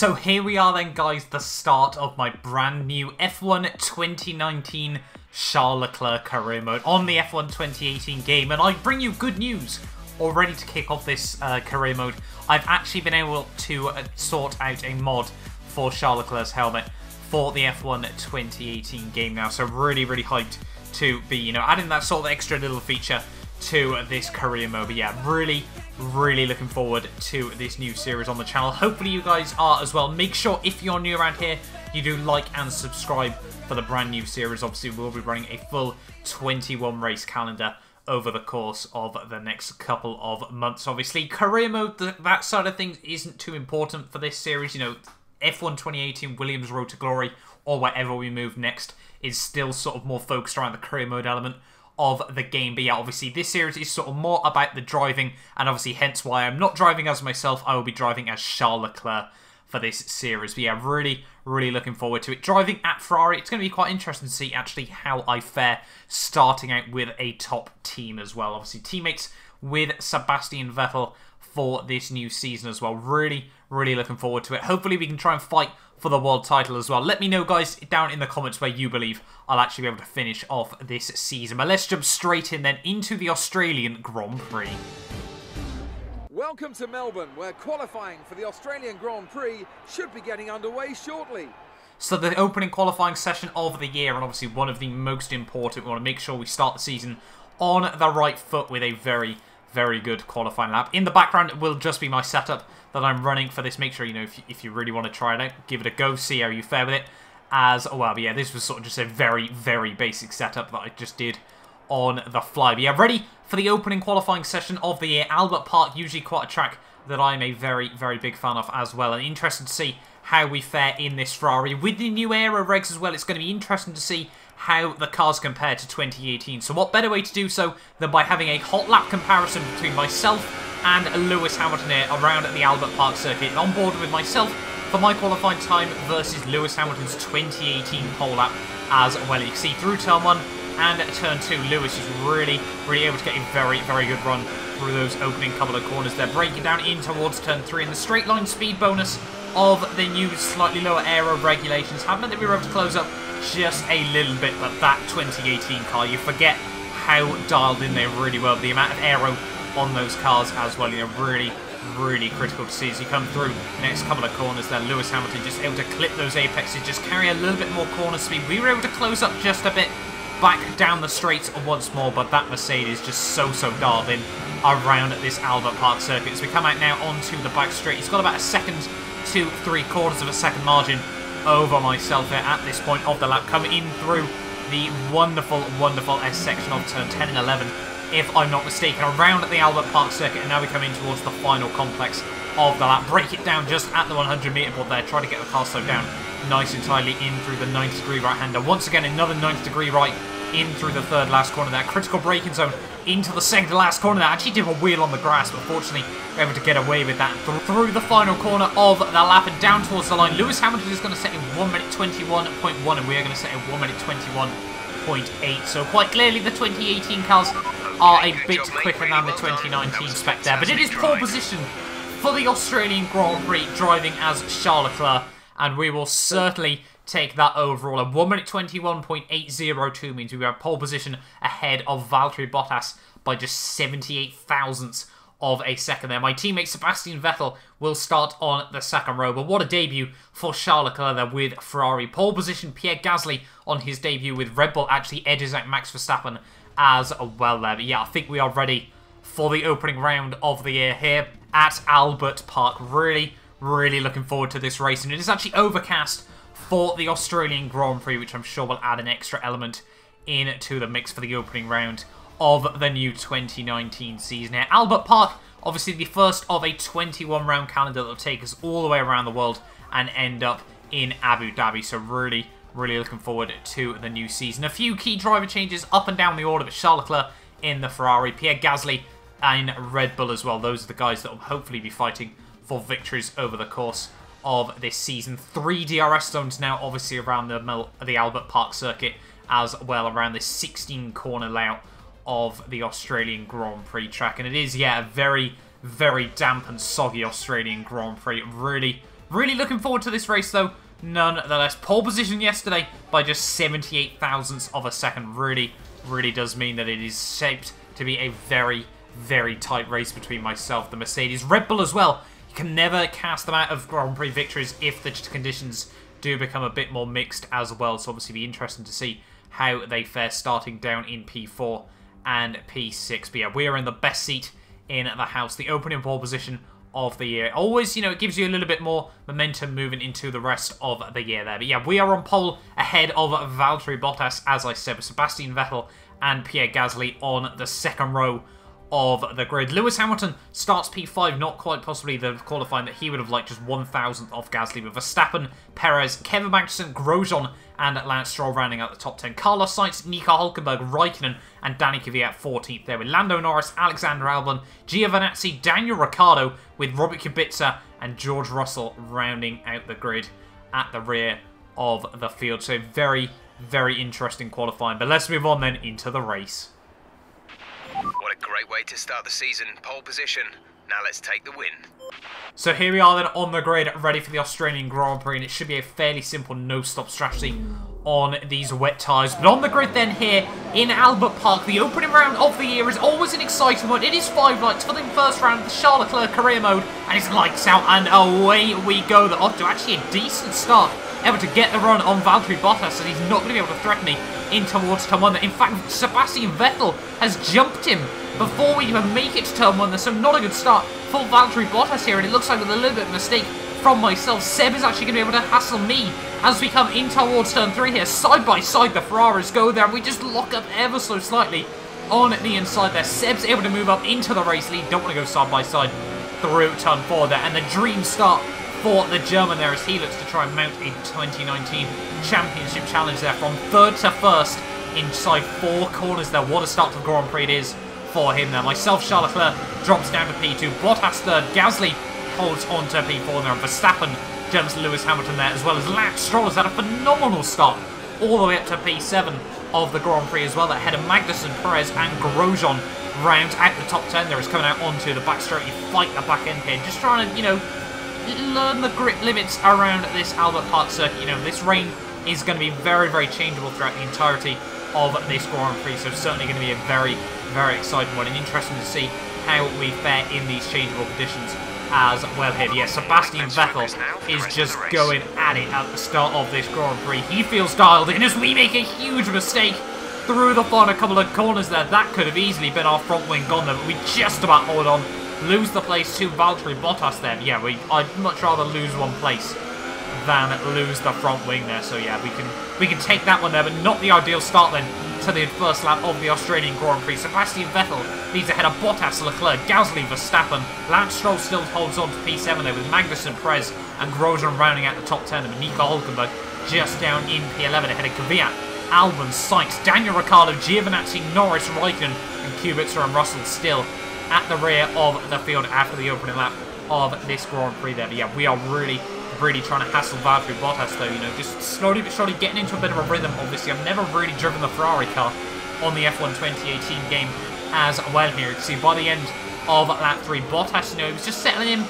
So here we are then, guys, the start of my brand new F1 2019 Charles Leclerc Career Mode on the F1 2018 game. And I bring you good news already to kick off this Career Mode. I've actually been able to sort out a mod for Charles Leclerc's helmet for the F1 2018 game now. So really, really hyped to be, adding that sort of extra little feature to this Career Mode. But yeah, really looking forward to this new series on the channel. Hopefully you guys are as well. Make sure if you're new around here, you do like and subscribe for the brand new series. Obviously, we'll be running a full 21 race calendar over the course of the next couple of months. Obviously, Career Mode, that side of things isn't too important for this series. F1 2018, Williams Road to Glory, or wherever we move next, is still sort of more focused around the Career Mode element of the game. But yeah, obviously this series is sort of more about the driving, and obviously hence why I'm not driving as myself. I will be driving as Charles Leclerc for this series. But yeah, really looking forward to it. Driving at Ferrari, it's going to be quite interesting to see actually how I fare starting out with a top team as well. Obviously teammates with Sebastian Vettel for this new season as well. Really looking forward to it. Hopefully we can try and fight for the world title as well. Let me know, guys, down in the comments where you believe I'll actually be able to finish off this season. But let's jump straight in then into the Australian Grand Prix. Welcome to Melbourne, where qualifying for the Australian Grand Prix should be getting underway shortly. So the opening qualifying session of the year, and obviously one of the most important. We want to make sure we start the season on the right foot with a very good qualifying lap. In the background, it will just be my setup that I'm running for this. Make sure, if you really want to try it out, give it a go, see how you fare with it as well. But yeah, this was sort of just a very basic setup that I just did on the fly. But yeah, ready for the opening qualifying session of the year. Albert Park, usually quite a track that I'm a very big fan of as well. And interested to see how we fare in this Ferrari. With the new aero regs as well, it's going to be interesting to see how the cars compare to 2018. So what better way to do so than by having a hot lap comparison between myself and Lewis Hamilton here around at the Albert Park circuit. On board with myself for my qualifying time versus Lewis Hamilton's 2018 pole lap as well. You can see through turn 1 and turn 2, Lewis is really able to get a very good run through those opening couple of corners. They're breaking down in towards turn 3, and the straight line speed bonus of the new slightly lower aero regulations have meant that we were able to close up just a little bit. But that 2018 car, you forget how dialed in they really were. The amount of aero on those cars as well, really critical to see as you come through the next couple of corners there. Lewis Hamilton just able to clip those apexes, just carry a little bit more corner speed. We were able to close up just a bit back down the straights once more, but that Mercedes just so dialed in around this Albert Park circuit. As we come out now onto the back straight, he's got about a second to 3/4 of a second margin over myself here at this point of the lap, coming in through the wonderful S section of turn 10 and 11, if I'm not mistaken, around at the Albert Park circuit. And now we come in towards the final complex of the lap. Break it down just at the 100-meter board there. Try to get the car slowed down nice and tightly in through the 90-degree right-hander. Once again, another 90-degree right in through the third last corner there. Critical braking zone into the second to last corner there. Actually did a wheel on the grass, but fortunately we're able to get away with that. Through the final corner of the lap and down towards the line. Lewis Hamilton is going to set a 1:21.1, and we are going to set a 1:21.8. So quite clearly the 2018 cars are a bit quicker than the 2019 spec there. But it is pole position for the Australian Grand Prix, driving as Charles Leclerc, and we will certainly take that overall. A 1:21.802 means we have pole position ahead of Valtteri Bottas by just 78 thousandths of a second there. My teammate Sebastian Vettel will start on the second row, but what a debut for Charles Leclerc there with Ferrari. Pole position, Pierre Gasly on his debut with Red Bull actually edges out Max Verstappen as well there. But yeah, I think we are ready for the opening round of the year here at Albert Park. Really looking forward to this race, and it is actually overcast for the Australian Grand Prix, which I'm sure will add an extra element into the mix for the opening round of the new 2019 season here. Albert Park, obviously the first of a 21-round calendar that will take us all the way around the world and end up in Abu Dhabi. So really looking forward to the new season. A few key driver changes up and down the order, but Charles Leclerc in the Ferrari, Pierre Gasly in Red Bull as well. Those are the guys that will hopefully be fighting for victories over the course of this season. 3 DRS zones now, obviously around the Albert Park circuit as well, around this 16-corner layout of the Australian Grand Prix track. And it is, yeah, a very damp and soggy Australian Grand Prix. Really Really looking forward to this race, though. Nonetheless, pole position yesterday by just 78 thousandths of a second. Really does mean that it is shaped to be a very, very tight race between myself, the Mercedes. Red Bull as well. You can never cast them out of Grand Prix victories if the conditions do become a bit more mixed as well. So obviously be interesting to see how they fare starting down in P4 and P6. But yeah, we are in the best seat in the house. The opening pole position of the year. Always, you know, it gives you a little bit more momentum moving into the rest of the year there. But yeah, we are on pole ahead of Valtteri Bottas, as I said, with Sebastian Vettel and Pierre Gasly on the second row of the grid. Lewis Hamilton starts P5, not quite possibly the qualifying that he would have liked, just 1,000th off Gasly, with Verstappen, Perez, Kevin Magnussen, Grosjean, and Lance Stroll rounding out the top 10. Carlos Sainz, Nico Hülkenberg, Raikkonen, and Danny Kvyat 14th there, with Lando Norris, Alexander Albon, Giovinazzi, Daniel Ricciardo, with Robert Kubica and George Russell rounding out the grid at the rear of the field. So very, very interesting qualifying. But let's move on then into the race. What a great way to start the season. Pole position. Now let's take the win. So here we are then on the grid, ready for the Australian Grand Prix, and it should be a fairly simple no-stop strategy on these wet tyres. But on the grid then here in Albert Park, the opening round of the year is always an exciting one. It is 5 lights for the first round, the Charles Leclerc career mode, and it's lights out, and away we go. They're off to actually a decent start, able to get the run on Valtteri Bottas, and he's not going to be able to threaten me in towards turn 1. In fact, Sebastian Vettel has jumped him before we even make it to turn 1. So not a good start for Valtteri Bottas here, and it looks like with a little bit of a mistake from myself, Seb is actually going to be able to hassle me as we come in towards turn 3 here. Side by side, the Ferraris go there, and we just lock up ever so slightly on the inside there. Seb's able to move up into the race lead. Don't want to go side by side through turn 4 there, and the dream start for the German there as he looks to try and mount a 2019 Championship challenge there from 3rd to 1st inside 4 corners there. What a start to the Grand Prix it is for him there. Myself, Charles Leclerc, drops down to P2. Bottas 3rd. Gasly holds on to P4 there. And Verstappen jumps Lewis Hamilton there, as well as Lance Stroll has had a phenomenal start all the way up to P7 of the Grand Prix as well. That head of Magnussen, Perez and Grosjean rounds out the top 10 there. Is coming out onto the backstraight. You fight the back end here. Just trying to, you know, learn the grip limits around this Albert Park circuit. You know, this rain is going to be very, very changeable throughout the entirety of this Grand Prix, so certainly going to be a very, very exciting one, and interesting to see how we fare in these changeable conditions as well here. Yeah, Sebastian Vettel is just going at it at the start of this Grand Prix. He feels dialed in as we make a huge mistake through the final couple of corners there. That could have easily been our front wing gone there, but we just about hold on. Lose the place to Valtteri Bottas there. Yeah, I'd much rather lose one place than lose the front wing there. So yeah, we can take that one there, but not the ideal start then to the first lap of the Australian Grand Prix. Sebastian Vettel leads ahead of Bottas, Leclerc, Gasly, Verstappen. Lance Stroll still holds on to P7 there with Magnussen, Perez and Grosjean rounding out the top 10. And Nico Hülkenberg just down in P11 ahead of Kvyat, Albon, Sainz, Daniel Ricciardo, Giovinazzi, Norris, Raikkonen and Kubica and Russell still at the rear of the field after the opening lap of this Grand Prix there. But yeah, we are really trying to hassle Valtteri Bottas though, you know, just slowly but surely getting into a bit of a rhythm. Obviously, I've never really driven the Ferrari car on the F1 2018 game as well here. You can see by the end of lap 3, Bottas, you know, he was just settling in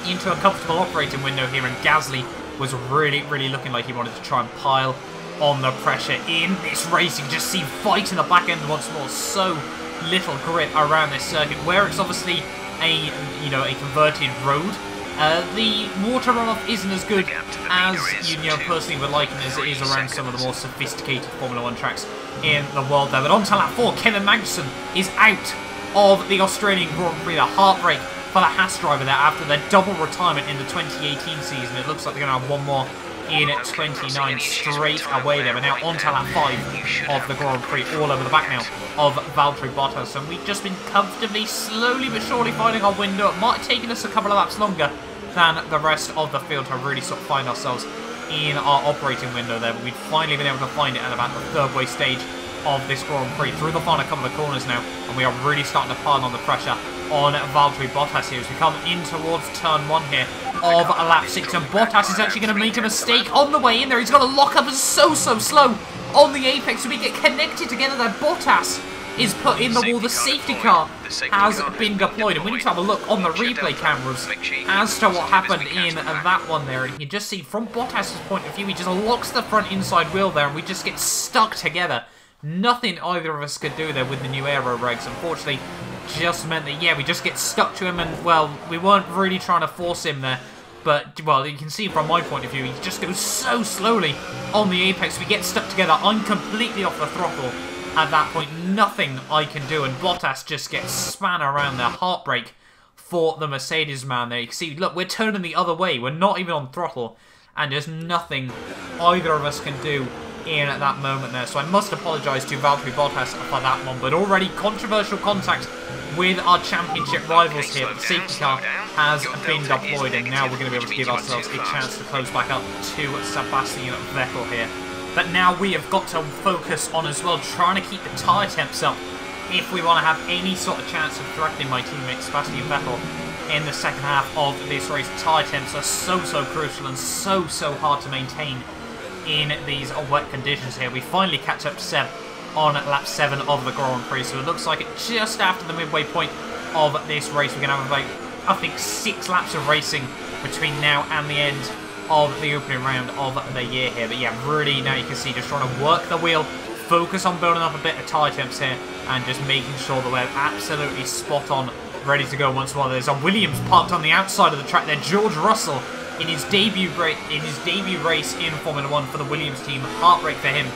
into a comfortable operating window here, and Gasly was really looking like he wanted to try and pile on the pressure in this race. You can just see fight in the back end once more. So little grip around this circuit, where it's obviously a converted road. The water runoff isn't as good as you know personally would like as it is around some of the more sophisticated Formula 1 tracks in the world there. But on to lap 4, Kevin Magnussen is out of the Australian Grand Prix. The heartbreak for the Haas driver there after their double retirement in the 2018 season. It looks like they're going to have one more in 29 straight away there. But now on to lap 5 of the Grand Prix, all over the back now of Valtteri Bottas. And we've just been comfortably, slowly but surely finding our window. It might have taken us a couple of laps longer than the rest of the field to really sort of find ourselves in our operating window there. But we've finally been able to find it at about the third way stage of this Grand Prix, through the final couple of corners now, and we are really starting to pile on the pressure on Valtteri Bottas here as we come in towards turn 1 here of lap 6, and Bottas is actually going to make a mistake on the way in there. He's got to lock up so slow on the apex, so we get connected together there. Bottas is put in the wall. The safety car has been deployed, and we need to have a look on the replay cameras as to what happened in that one there. And you can just see from Bottas's point of view, he just locks the front inside wheel there, and we just get stuck together. Nothing either of us could do there with the new aero regs. Unfortunately, just meant that, yeah, we just get stuck to him, and, well, we weren't really trying to force him there. But, well, you can see from my point of view, he just goes so slowly on the apex. We get stuck together. I'm completely off the throttle at that point. Nothing I can do, and Bottas just gets span around there. Heartbreak for the Mercedes man there. You can see, look, we're turning the other way. We're not even on throttle, and there's nothing either of us can do in at that moment there. So I must apologise to Valtteri Bottas for that one. But already controversial contact with our championship rivals here. The safety car has been deployed, and now we're going to be able to give ourselves a chance to close back up to Sebastian Vettel here. But now we have got to focus on as well trying to keep the tyre temps up if we want to have any sort of chance of threatening my teammate Sebastian Vettel in the second half of this race. Tyre temps are so crucial and so hard to maintain in these wet conditions here. We finally catch up to Seb on lap 7 of the Grand Prix, so it looks like it just after the midway point of this race. We're going to have about, I think, 6 laps of racing between now and the end of the opening round of the year here. But yeah, really now you can see just trying to work the wheel, focus on building up a bit of tyre temps here, and just making sure that we're absolutely spot on, ready to go once more. There's a Williams parked on the outside of the track there. George Russell in his debut race in Formula 1 for the Williams team. Heartbreak for him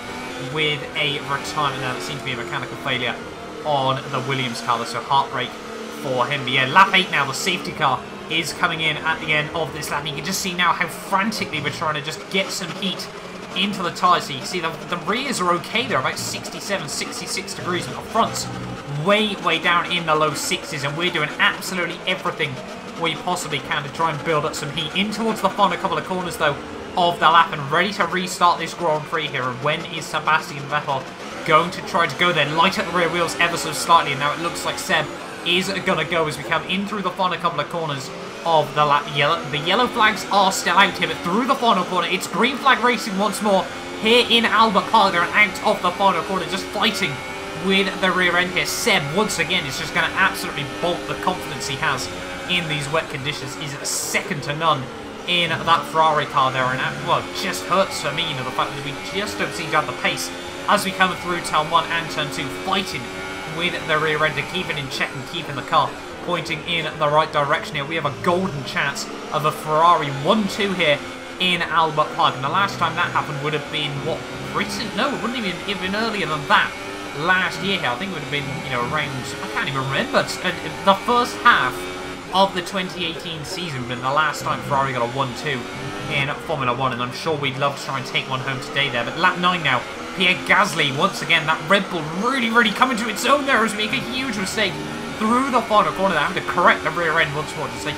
with a retirement now. There seems to be a mechanical failure on the Williams car, so heartbreak for him. But yeah, lap 8 now, the safety car is coming in at the end of this lap. You can just see now how frantically we're trying to just get some heat into the tyres. So you can see the rears are okay. They're about 67, 66 degrees, but the front's way down in the low 60s, and we're doing absolutely everything we possibly can to try and build up some heat in towards the final couple of corners, though, of the lap, and ready to restart this Grand Prix here. And when is Sebastian Vettel going to try to go there? Light up the rear wheels ever so slightly, and now it looks like Seb is going to go as we come in through the final couple of corners of the lap. The yellow flags are still out here, but through the final corner, it's green flag racing once more here in Albert Park. They're out of the final corner, just fighting with the rear end here. Seb, once again, is just going to absolutely bolt. The confidence he has in these wet conditions is second to none in that Ferrari car there, and that, well, just hurts for me, you know, the fact that we just don't seem to have the pace as we come through turn 1 and turn 2, fighting with the rear end to keep it in check and keeping the car pointing in the right direction here. We have a golden chance of a Ferrari 1-2 here in Albert Park, and the last time that happened would have been, what, recent? No, it wouldn't even been earlier than that. Last year here, I think it would have been, you know, around, I can't even remember, the first half of the 2018 season, but the last time Ferrari got a 1-2 in Formula 1, and I'm sure we'd love to try and take one home today there. But lap 9 now, Pierre Gasly, once again, that Red Bull really coming to its own there as we make a huge mistake through the final corner there, having to correct the rear end once more. Just a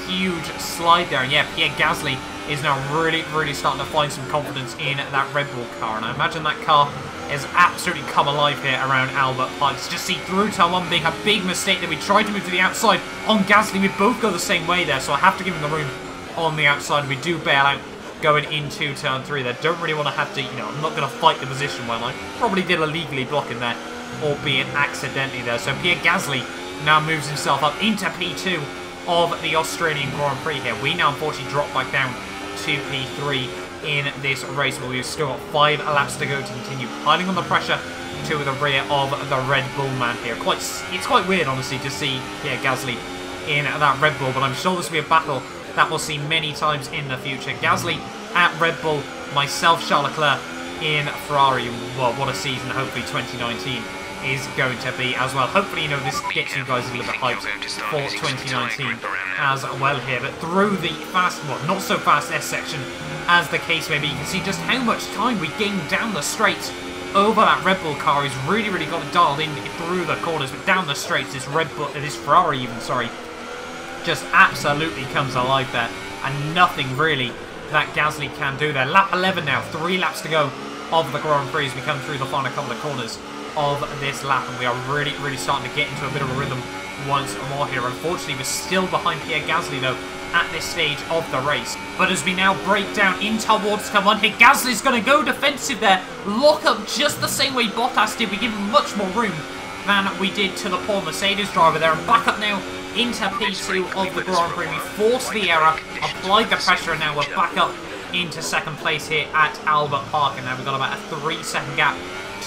huge slide there, and yeah, Pierre Gasly is now really starting to find some confidence in that Red Bull car, and I imagine that car has absolutely come alive here around Albert Park. Just see through turn 1 being a big mistake that we tried to move to the outside on Gasly. We both go the same way there, so I have to give him the room on the outside. We do bail out going into turn 3 there. Don't really want to have to, you know, I'm not going to fight the position well. I probably did illegally blocking there, albeit accidentally there. So Pierre Gasly now moves himself up into P2 of the Australian Grand Prix here. We now unfortunately drop back down to P3 in this race, but we've still got 5 laps to go to continue piling on the pressure to the rear of the Red Bull man here. It's quite weird, honestly, to see Pierre Gasly in that Red Bull, but I'm sure this will be a battle that we'll see many times in the future. Gasly at Red Bull, myself, Charles Leclerc in Ferrari. Well, what a season, hopefully 2019 is going to be as well. Hopefully, you know, this gets you guys a little bit hyped for 2019 as well here. But through the fast, well, not so fast S section, as the case may be, you can see just how much time we gained down the straight over that Red Bull car. He's really got it dialed in through the corners, but down the straights, this Ferrari even, sorry, just absolutely comes alive there, and nothing really that Gasly can do there. Lap 11 now, 3 laps to go of the Grand Prix as we come through the final couple of corners of this lap, and we are really starting to get into a bit of a rhythm once more here. Unfortunately, we're still behind Pierre Gasly though at this stage of the race. But as we now break down in towards turn 1 here, Gasly's going to go defensive there, lock up just the same way Bottas did. We give him much more room than we did to the poor Mercedes driver there. And back up now into P2 of the Grand Prix. We forced the error, applied the pressure, and now we're back up into second place here at Albert Park. And now we've got about a 3-second gap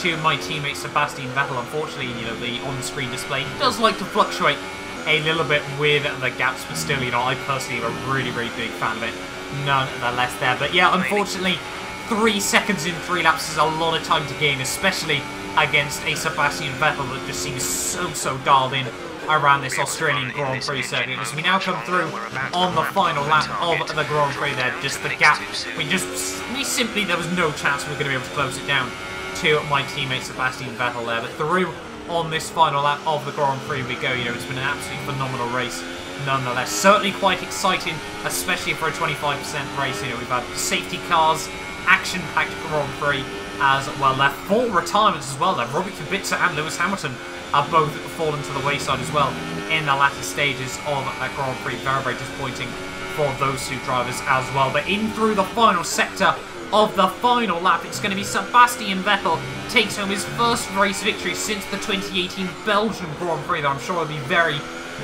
to my teammate Sebastian Vettel. Unfortunately, you know, the on-screen display does like to fluctuate a little bit with the gaps, but still, you know, I personally am a really, really big fan of it nonetheless there. But yeah, unfortunately, 3 seconds in 3 laps is a lot of time to gain, especially against a Sebastian Vettel that just seems so dialed in around this Australian Grand Prix circuit. As we now come through on the final lap of the Grand Prix there, just the gap, there was no chance we were going to be able to close it down to my teammate Sebastian Vettel there. But through on this final lap of the Grand Prix we go. You know, it's been an absolutely phenomenal race nonetheless. Certainly quite exciting, especially for a 25% race. You know, we've had safety cars, action-packed Grand Prix as well. Their full retirements as well there. Robert Kubica and Lewis Hamilton are both fallen to the wayside as well in the latter stages of that Grand Prix. Very, very disappointing for those two drivers as well. But in through the final sector of the final lap, it's going to be Sebastian Vettel takes home his first race victory since the 2018 Belgian Grand Prix. Though I'm sure he'll be very,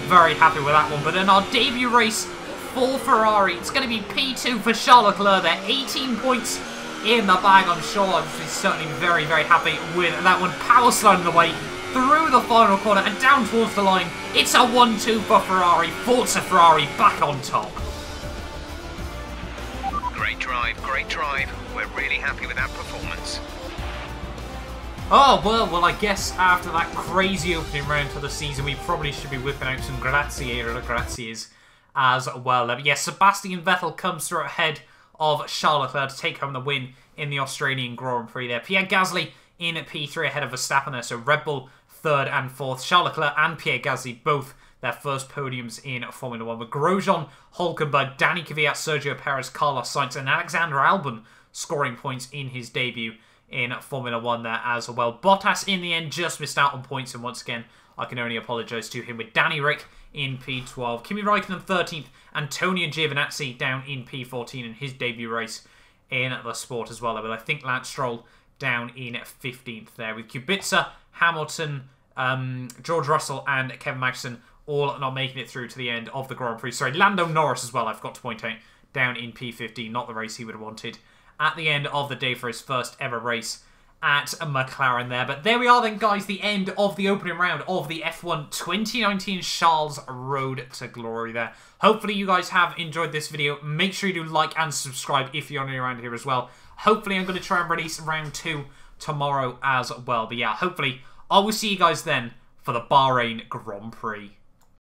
very happy with that one. But in our debut race for Ferrari, it's going to be P2 for Charles Leclerc there. 18 points in the bag, I'm sure. He's certainly very, very happy with that one. Power sliding the way through the final corner and down towards the line. It's a 1-2 for Ferrari. Forza Ferrari back on top. Great drive, great drive. We're really happy with that performance. Oh, well, I guess after that crazy opening round to the season, we probably should be whipping out some graziers as well. But yes, Sebastian Vettel comes through ahead of Charles Leclerc to take home the win in the Australian Grand Prix there. Pierre Gasly in at P3 ahead of Verstappen there, so Red Bull 3rd and 4th. Charles Leclerc and Pierre Gasly both their first podiums in Formula 1, with Grosjean, Hülkenberg, Danny Kvyat, Sergio Perez, Carlos Sainz and Alexander Albon scoring points in his debut in Formula 1 there as well. Bottas in the end just missed out on points, and once again I can only apologise to him, with Danny Rick in P12, Kimi Raikkonen 13th, Antonio Giovinazzi down in P14 in his debut race in the sport as well, but I think Lance Stroll down in 15th there, with Kubica, Hamilton, George Russell and Kevin Magnussen all not making it through to the end of the Grand Prix. Sorry, Lando Norris as well, I've got to point out, down in P15, not the race he would have wanted at the end of the day for his first ever race at McLaren there. But there we are then, guys, the end of the opening round of the F1 2019 Charles Road to Glory there. Hopefully you guys have enjoyed this video. Make sure you do like and subscribe if you're new around here as well. Hopefully I'm going to try and release round 2 tomorrow as well. But yeah, hopefully I will see you guys then for the Bahrain Grand Prix.